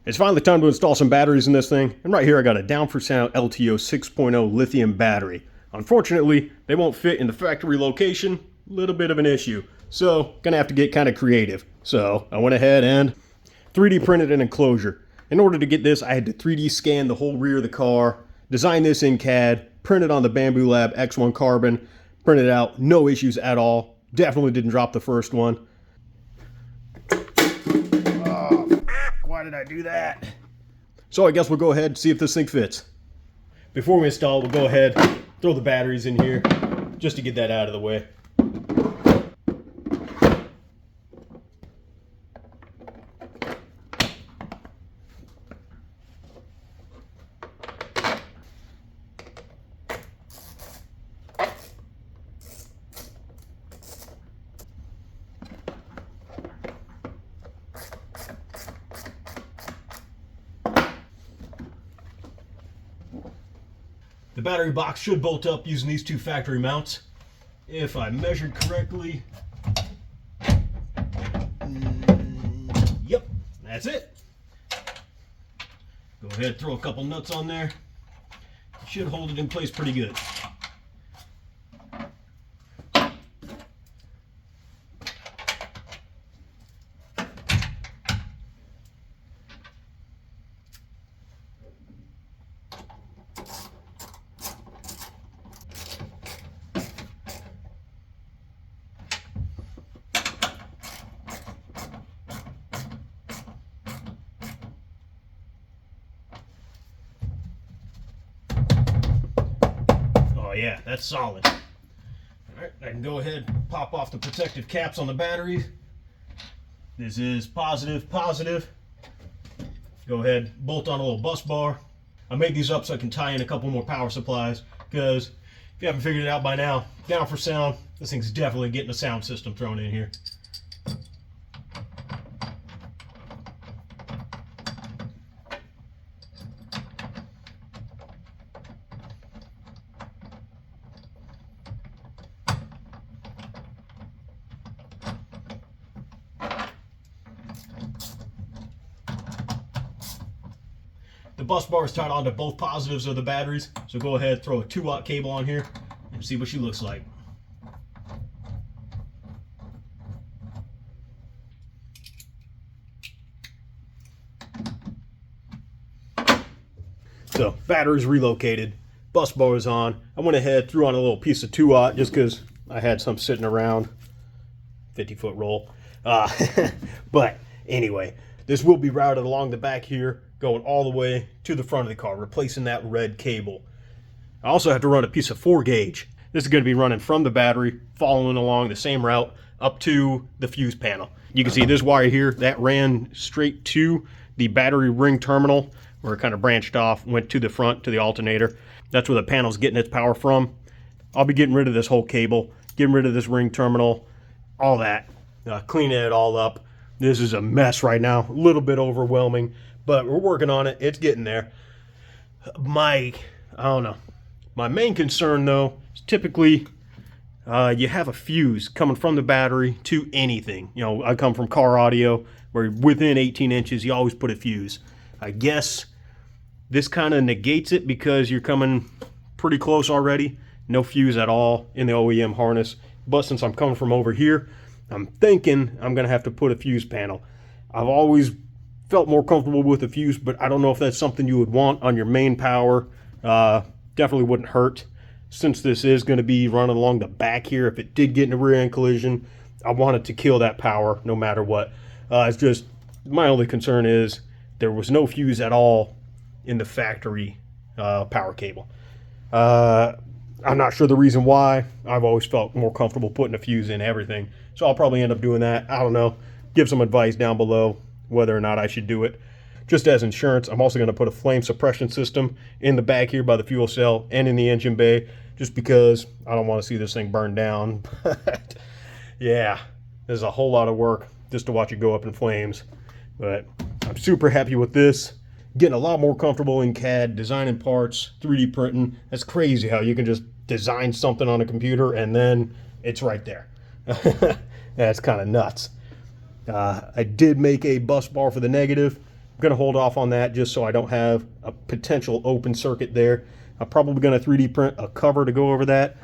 It's finally time to install some batteries in this thing, and right here I got a Down4Sound LTO 6.0 lithium battery. Unfortunately, they won't fit in the factory location, a little bit of an issue, so gonna have to get kind of creative. So I went ahead and 3D printed an enclosure. In order to get this, I had to 3D scan the whole rear of the car, design this in CAD, print it on the Bamboo Lab X1 carbon, print it out, no issues at all. Definitely didn't drop the first one. Why did I do that? So I guess we'll go ahead and see if this thing fits. Before we install, we'll go ahead, throw the batteries in here, just to get that out of the way. The battery box should bolt up using these two factory mounts. If I measured correctly, yep, that's it. Go ahead, throw a couple nuts on there. Should hold it in place pretty good. Oh yeah, that's solid. Alright, I can go ahead and pop off the protective caps on the batteries. This is positive, positive. Go ahead, bolt on a little bus bar. I made these up so I can tie in a couple more power supplies, because if you haven't figured it out by now, Down4Sound, this thing's definitely getting a sound system thrown in here. The bus bar is tied onto both positives of the batteries, so go ahead, throw a 2-watt cable on here and see what she looks like. So, batteries relocated, bus bar is on. I went ahead, threw on a little piece of 2-watt just because I had some sitting around, 50-foot roll. But anyway, this will be routed along the back here, going all the way to the front of the car, replacing that red cable. I also have to run a piece of 4 gauge. This is going to be running from the battery, following along the same route up to the fuse panel. You can see this wire here, that ran straight to the battery ring terminal, where it kind of branched off, went to the front, to the alternator. That's where the panel's getting its power from. I'll be getting rid of this whole cable, getting rid of this ring terminal, all that, cleaning it all up. This is a mess right now, a little bit overwhelming, but we're working on it. It's getting there. I don't know. My main concern, though, is typically you have a fuse coming from the battery to anything. You know, I come from car audio, where within 18 inches, you always put a fuse. I guess this kind of negates it because you're coming pretty close already. No fuse at all in the OEM harness. But since I'm coming from over here, I'm thinking I'm going to have to put a fuse panel. I've always felt more comfortable with a fuse, but I don't know if that's something you would want on your main power. Definitely wouldn't hurt. Since this is going to be running along the back here, if it did get in a rear end collision, I want it to kill that power no matter what. It's just, my only concern is there was no fuse at all in the factory power cable. I'm not sure the reason why. I've always felt more comfortable putting a fuse in everything, so I'll probably end up doing that. I don't know. Give some advice down below whether or not I should do it. Just as insurance, I'm also going to put a flame suppression system in the back here by the fuel cell and in the engine bay, just because I don't want to see this thing burn down. But yeah, there's a whole lot of work just to watch it go up in flames. But I'm super happy with this. Getting a lot more comfortable in CAD, designing parts, 3D printing. That's crazy how you can just design something on a computer and then it's right there. That's kind of nuts. I did make a bus bar for the negative. I'm going to hold off on that just so I don't have a potential open circuit there. I'm probably going to 3D print a cover to go over that.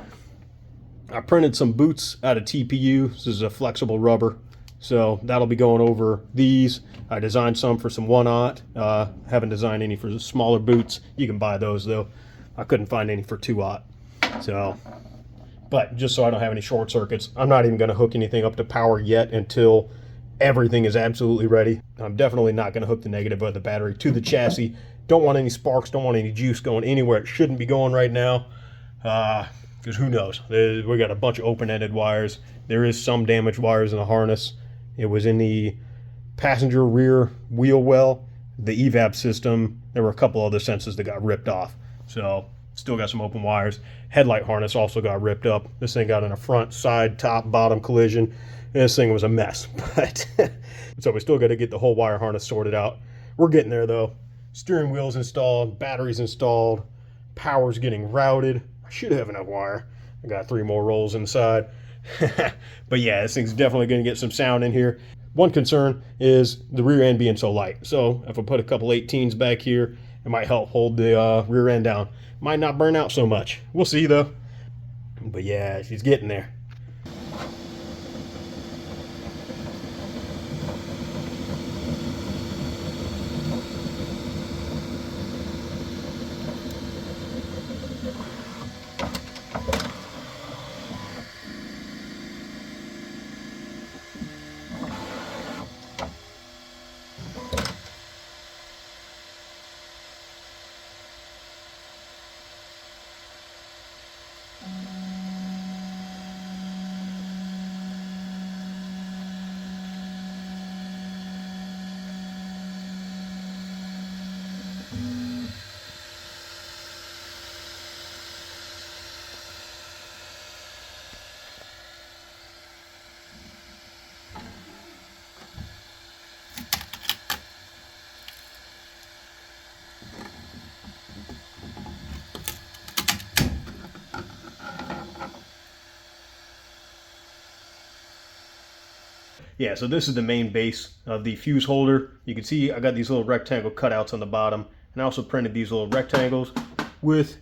I printed some boots out of TPU. This is a flexible rubber, so that'll be going over these. I designed some for some 1/0. Haven't designed any for the smaller boots. You can buy those though. I couldn't find any for 2/0. So, but just so I don't have any short circuits, I'm not even going to hook anything up to power yet until everything is absolutely ready. I'm definitely not going to hook the negative of the battery to the chassis. Don't want any sparks, don't want any juice going anywhere it shouldn't be going right now. Because who knows? We got a bunch of open-ended wires. There is some damaged wires in the harness. It was in the passenger rear wheel well, the evap system. There were a couple other sensors that got ripped off. So still got some open wires. Headlight harness also got ripped up. This thing got in a front, side, top, bottom collision. And this thing was a mess. But so we still got to get the whole wire harness sorted out. We're getting there though. Steering wheel's installed, batteries installed, power's getting routed. I should have enough wire. I got 3 more rolls inside. But yeah, this thing's definitely going to get some sound in here. One concern is the rear end being so light. So if I put a couple 18s back here, it might help hold the rear end down. Might not burn out so much. We'll see though. But yeah, she's getting there. Yeah, so this is the main base of the fuse holder. You can see I got these little rectangle cutouts on the bottom, and I also printed these little rectangles with,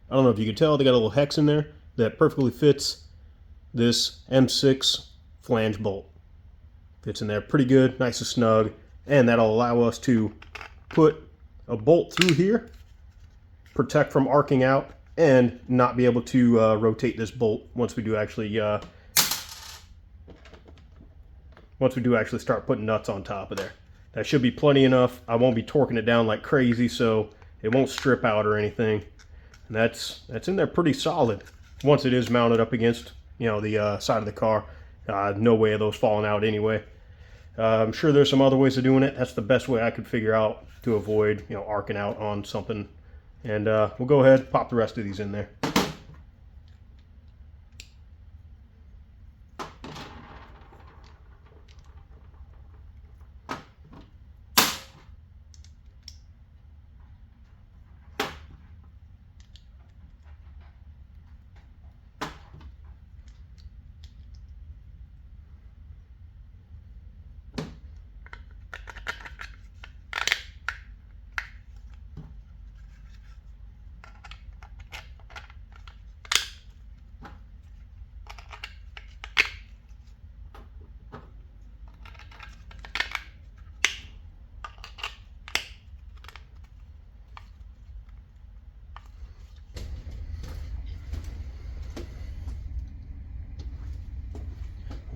I don't know if you can tell, they got a little hex in there that perfectly fits this M6 flange bolt. Fits in there pretty good, nice and snug, and that'll allow us to put a bolt through here, protect from arcing out, and not be able to rotate this bolt once we do actually start putting nuts on top of there. That should be plenty enough. I won't be torquing it down like crazy, so it won't strip out or anything. And that's in there pretty solid. Once it is mounted up against, you know, the side of the car, no way of those falling out anyway. I'm sure there's some other ways of doing it. That's the best way I could figure out to avoid, you know, arcing out on something. And we'll go ahead, pop the rest of these in there.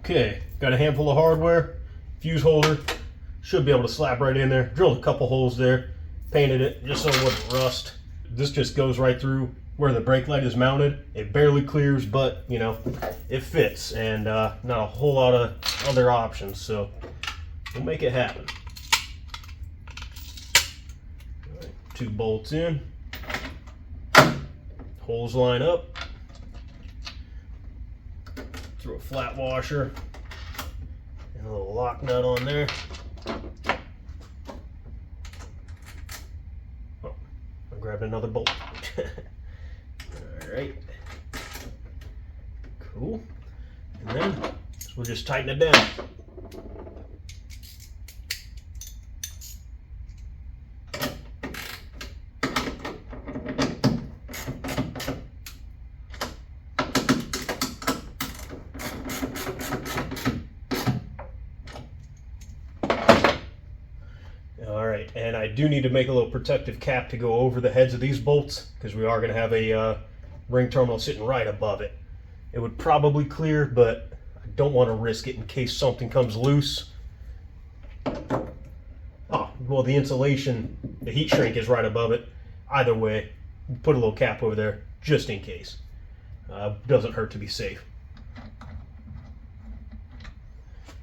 Okay, got a handful of hardware, fuse holder, should be able to slap right in there. Drilled a couple holes there, painted it just so it wouldn't rust. This just goes right through where the brake light is mounted. It barely clears, but you know, it fits, and not a whole lot of other options, so we'll make it happen. All right, 2 bolts in, holes line up. Throw a flat washer and a little lock nut on there. Oh, I grabbed another bolt. All right, cool. And then we'll just tighten it down. All right, and I do need to make a little protective cap to go over the heads of these bolts because we are going to have a ring terminal sitting right above it. It would probably clear, but I don't want to risk it in case something comes loose. Oh, well, the insulation, the heat shrink is right above it. Either way, put a little cap over there just in case. Doesn't hurt to be safe.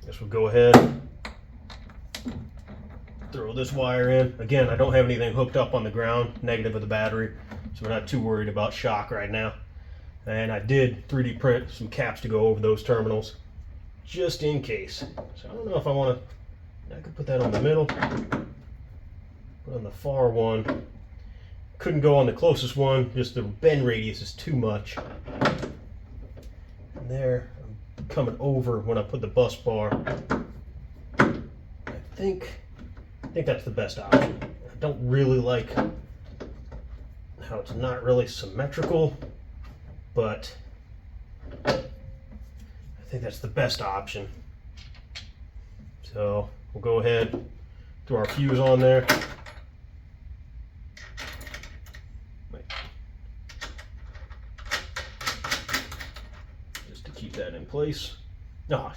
Guess we'll go ahead, throw this wire in. Again, I don't have anything hooked up on the ground, negative of the battery, so we're not too worried about shock right now. And I did 3D print some caps to go over those terminals, just in case. So I don't know if I want to, I could put that on the middle, put on the far one. Couldn't go on the closest one, just the bend radius is too much. And there, I'm coming over when I put the bus bar. I think that's the best option. I don't really like how it's not really symmetrical, but I think that's the best option. So we'll go ahead, throw our fuse on there. Just to keep that in place. Oh,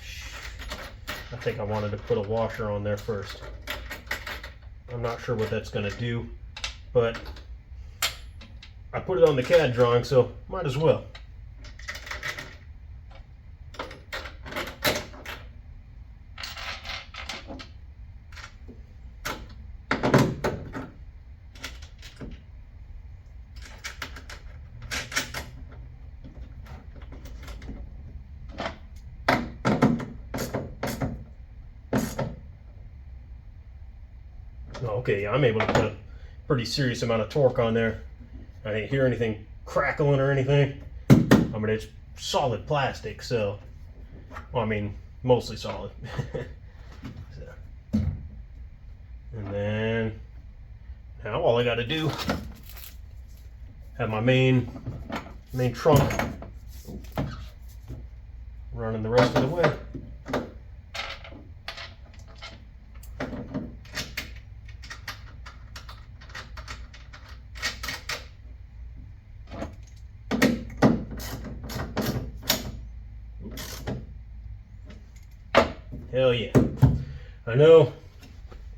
I think I wanted to put a washer on there first. I'm not sure what that's going to do, but I put it on the CAD drawing, so might as well. Okay, yeah, I'm able to put a pretty serious amount of torque on there. I didn't hear anything crackling or anything. I mean, it's solid plastic, so, well, I mean, mostly solid. So. And then, now all I got to do, have my main trunk running the rest of the way. Hell yeah. I know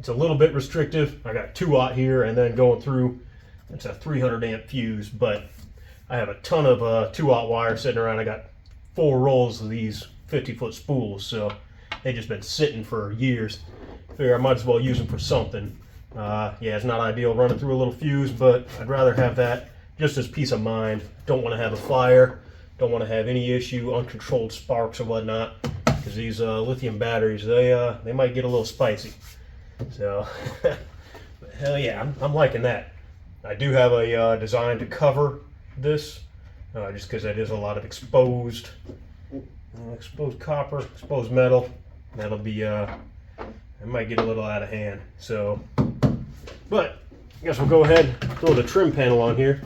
it's a little bit restrictive. I got 2-aught here and then going through, it's a 300 amp fuse, but I have a ton of 2-aught wire sitting around. I got 4 rolls of these 50-foot spools, so they've just been sitting for years. Figure I might as well use them for something. Yeah, it's not ideal running through a little fuse, but I'd rather have that just as peace of mind. Don't want to have a fire, don't want to have any issue, uncontrolled sparks or whatnot. Because these lithium batteries, they might get a little spicy. So, but hell yeah, I'm liking that. I do have a design to cover this, just because that is a lot of exposed copper, exposed metal. That'll be, it might get a little out of hand. So, but I guess we'll go ahead and throw the trim panel on here,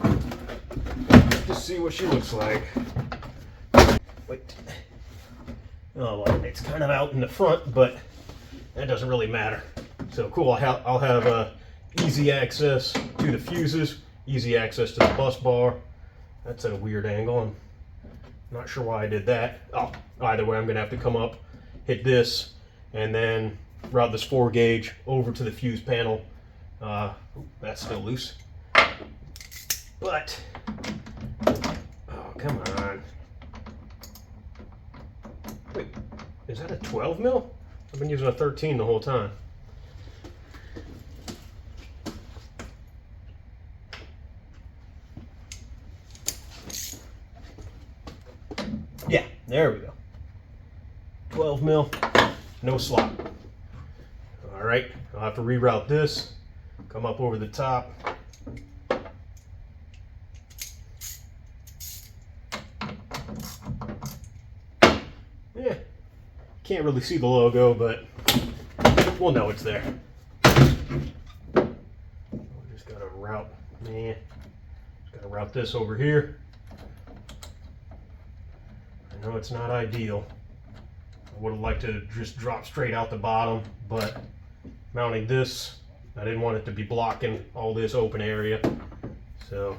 just see what she looks like. Wait. Oh, well, it's kind of out in the front, but that doesn't really matter. So cool, I'll have easy access to the fuses, easy access to the bus bar. That's at a weird angle. I'm not sure why I did that. Oh, either way, I'm going to have to come up, hit this, and then route this 4 gauge over to the fuse panel. That's still loose. But, oh, come on. Wait, is that a 12 mil? I've been using a 13 the whole time. Yeah, there we go. 12 mil, no slot. All right, I'll have to reroute this, come up over the top. Yeah, can't really see the logo, but we'll know it's there. Just gotta route, just gotta route this over here. I know it's not ideal. I would have liked to just drop straight out the bottom, but mounting this I didn't want it to be blocking all this open area. So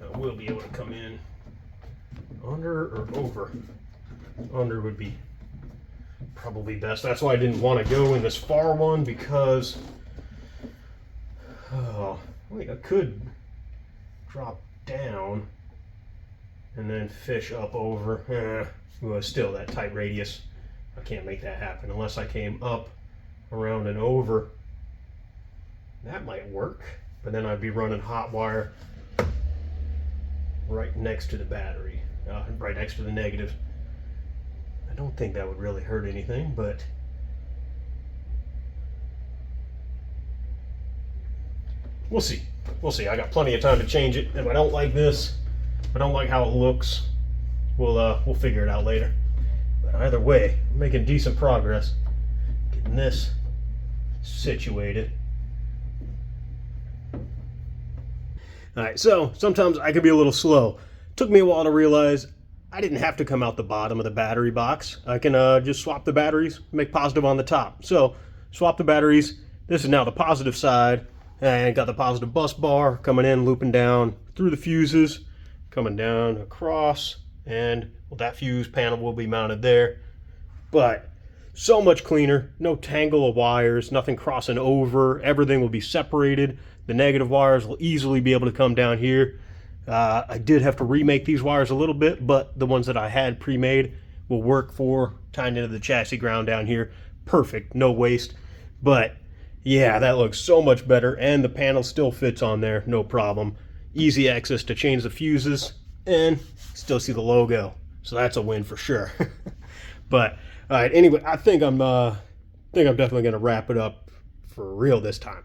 I will be able to come in under or over. Under would be probably best. That's why I didn't want to go in this far one, because wait, I could drop down and then fish up over. Well, still that tight radius. I can't make that happen unless I came up, around, and over. That might work, but then I'd be running hot wire right next to the battery, right next to the negative. I don't think that would really hurt anything, but we'll see. We'll see. I got plenty of time to change it. If I don't like this, if I don't like how it looks, we'll figure it out later. But either way, I'm making decent progress getting this situated. Alright, so sometimes I can be a little slow. Took me a while to realize I didn't have to come out the bottom of the battery box. I can just swap the batteries, make positive on the top. So, swap the batteries. This is now the positive side. And got the positive bus bar coming in, looping down through the fuses, coming down across, and well, that fuse panel will be mounted there. But so much cleaner, no tangle of wires, nothing crossing over, everything will be separated. The negative wires will easily be able to come down here. I did have to remake these wires a little bit, but the ones that I had pre-made will work for tying into the chassis ground down here. Perfect, no waste. But yeah, that looks so much better, and the panel still fits on there, no problem. Easy access to change the fuses, and still see the logo. So that's a win for sure. But all right, anyway, I think I'm definitely gonna wrap it up for real this time.